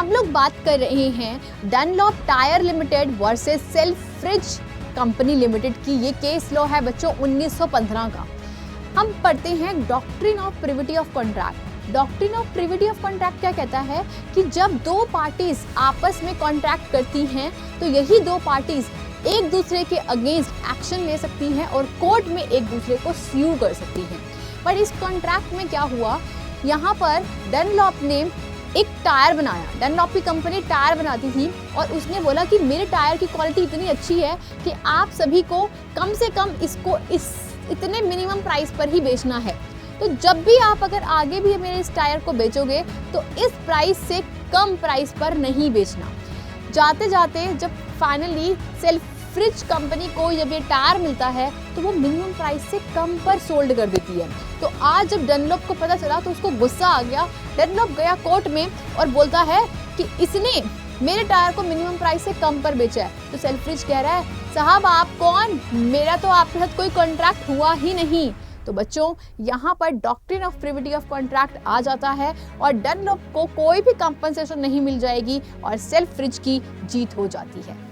हम लोग बात कर रहे हैं Dunlop tyre limited versus self fridge company limited की। ये केस लॉ है बच्चों 1915 का। हम पढ़ते हैं doctrine of privity of contract. Doctrine of privity of contract क्या कहता है कि जब दो पार्टीज आपस में कॉन्ट्रैक्ट करती हैं तो यही दो पार्टीज एक दूसरे के अगेंस्ट एक्शन ले सकती हैं और कोर्ट में एक दूसरे को स्यू कर सकती हैं। पर इस कॉन्ट्रैक्ट में क्या हुआ, यहाँ पर डनलॉप ने एक टायर बनाया। डनलॉप की कंपनी टायर बनाती थी और उसने बोला कि मेरे टायर की क्वालिटी इतनी अच्छी है कि आप सभी को कम से कम इसको इतने मिनिमम प्राइस पर ही बेचना है। तो जब भी आप अगर आगे भी मेरे इस टायर को बेचोगे तो इस प्राइस से कम प्राइस पर नहीं बेचना। जाते जाते जब फाइनली सेल्फ फ्रिज कंपनी को जब ये टायर मिलता है तो वो मिनिमम प्राइस से कम पर सोल्ड कर देती है। तो आज जब डनलॉप को पता चला तो उसको गुस्सा आ गया। डनलॉप गया कोर्ट में और बोलता है कि इसने मेरे टायर को मिनिमम प्राइस से कम पर बेचा है। तो सेल्फ फ्रिज कह रहा है साहब आप कौन, मेरा तो आपके साथ कोई कॉन्ट्रैक्ट हुआ ही नहीं। तो बच्चों यहाँ पर doctrine of privity of contract आ जाता है और डनलॉप को कोई भी कंपनसेशन नहीं मिल जाएगी और सेल्फ फ्रिज की जीत हो जाती है।